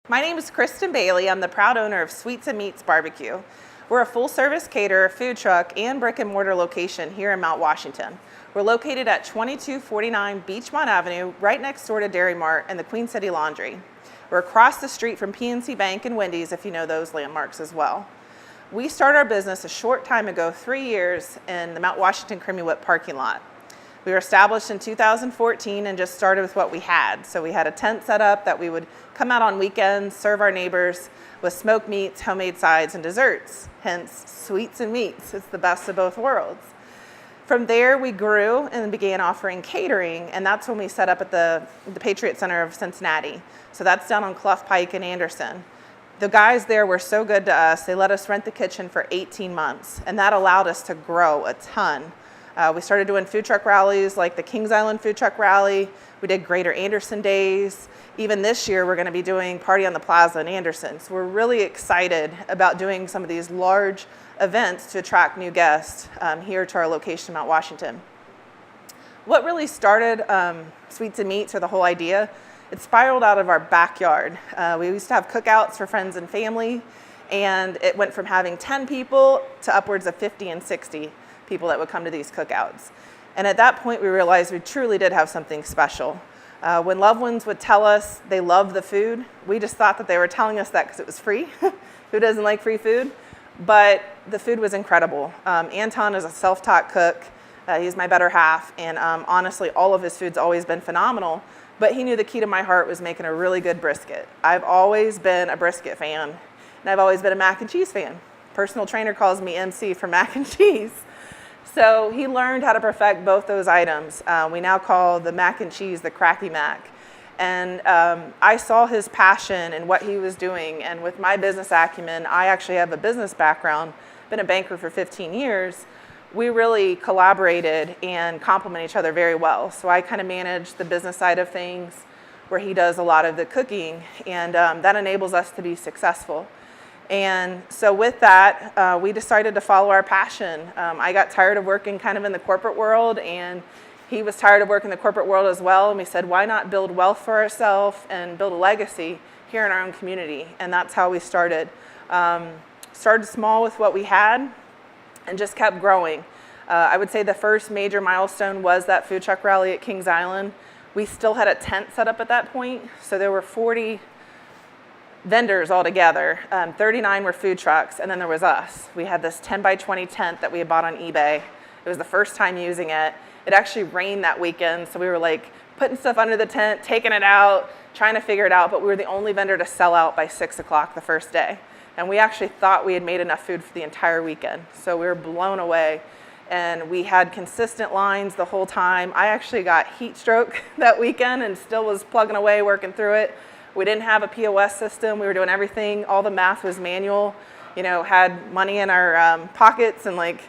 My name is Kristen Bailey. I'm the proud owner of Sweets and Meats Barbecue. We're a full-service caterer, food truck, and brick-and-mortar location here in Mount Washington. We're located at 2249 Beachmont Avenue, right next door to Dairy Mart and the Queen City Laundry. We're across the street from PNC Bank and Wendy's, if you know those landmarks as well. We started our business a short time ago, 3 years, in the Mount Washington Creamy Whip parking lot. We were established in 2014 and just started with what we had. So we had a tent set up that we would come out on weekends, serve our neighbors with smoked meats, homemade sides, and desserts. Hence, Sweets and Meats. It's the best of both worlds. From there, we grew and began offering catering, and that's when we set up at the Patriot Center of Cincinnati. So that's down on Clough Pike in Anderson. The guys there were so good to us, they let us rent the kitchen for 18 months, and that allowed us to grow a ton. We started doing food truck rallies like the Kings Island Food Truck Rally. We did Greater Anderson Days. Even this year, we're going to be doing Party on the Plaza in Anderson. So we're really excited about doing some of these large events to attract new guests here to our location in Mount Washington. What really started Sweets and Meats, or the whole idea, it spiraled out of our backyard. We used to have cookouts for friends and family, and it went from having 10 people to upwards of 50 and 60 people that would come to these cookouts. And at that point, we realized we truly did have something special. When loved ones would tell us they loved the food, we just thought that they were telling us that because it was free. Who doesn't like free food? But the food was incredible. Anton is a self-taught cook. He's my better half, and honestly, all of his food's always been phenomenal. But he knew the key to my heart was making a really good brisket. I've always been a brisket fan, and I've always been a mac and cheese fan. Personal trainer calls me MC for mac and cheese. So he learned how to perfect both those items. We now call the mac and cheese the Cracky Mac. And I saw his passion and what he was doing. And with my business acumen, I actually have a business background, been a banker for 15 years. We really collaborated and complement each other very well. So I kind of manage the business side of things where he does a lot of the cooking. And that enables us to be successful. And so with that, we decided to follow our passion. I got tired of working kind of in the corporate world, and he was tired of working in the corporate world as well. And we said, why not build wealth for ourselves and build a legacy here in our own community? And that's how we started. Started small with what we had and just kept growing. I would say the first major milestone was that food truck rally at Kings Island. We still had a tent set up at that point. So there were 40 vendors altogether. 39 were food trucks, and then there was us. We had this 10 by 20 tent that we had bought on eBay. It was the first time using it. It actually rained that weekend, so we were like putting stuff under the tent, taking it out, trying to figure it out, but we were the only vendor to sell out by 6 o'clock the first day. And we actually thought we had made enough food for the entire weekend, so we were blown away. And we had consistent lines the whole time. I actually got heat stroke that weekend and still was plugging away, working through it. We didn't have a POS system. We were doing everything. All the math was manual. You know, had money in our pockets and like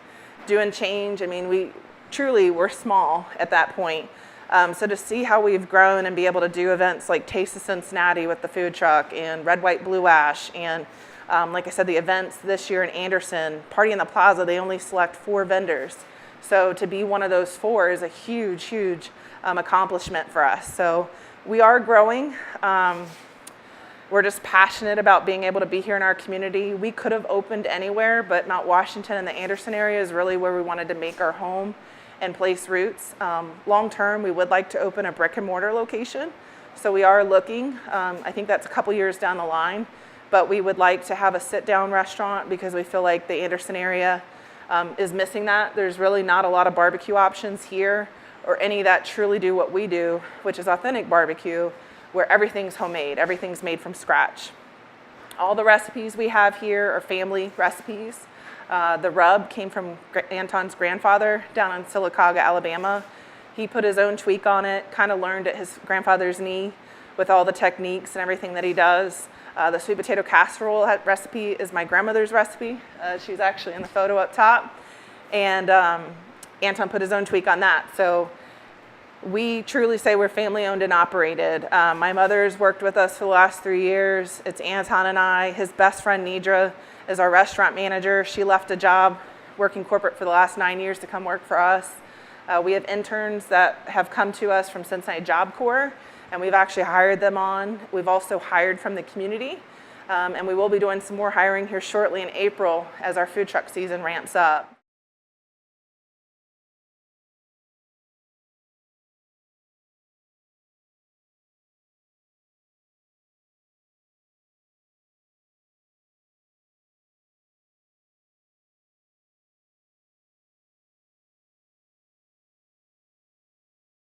doing change. I mean, we truly were small at that point. So to see how we've grown and be able to do events like Taste of Cincinnati with the food truck and Red, White, Blue Ash, and like I said, the events this year in Anderson, Party in the Plaza, they only select 4 vendors. So to be one of those 4 is a huge, huge accomplishment for us. So we are growing. We're just passionate about being able to be here in our community. We could have opened anywhere, but Mount Washington and the Anderson area is really where we wanted to make our home and place roots. Long term, we would like to open a brick and mortar location. So we are looking. I think that's a couple years down the line, but we would like to have a sit-down restaurant because we feel like the Anderson area is missing that. There's really not a lot of barbecue options here, or any that truly do what we do, which is authentic barbecue, where everything's homemade, everything's made from scratch. All the recipes we have here are family recipes. The rub came from Anton's grandfather down in Sylacauga, Alabama. He put his own tweak on it, kind of learned at his grandfather's knee with all the techniques and everything that he does. The sweet potato casserole recipe is my grandmother's recipe. She's actually in the photo up top. And Anton put his own tweak on that. So we truly say we're family owned and operated. My mother's worked with us for the last 3 years. It's Anton and I. His best friend Nidra is our restaurant manager. She left a job working corporate for the last 9 years to come work for us. We have interns that have come to us from Cincinnati Job Corps and we've actually hired them on. We've also hired from the community, and we will be doing some more hiring here shortly in April as our food truck season ramps up.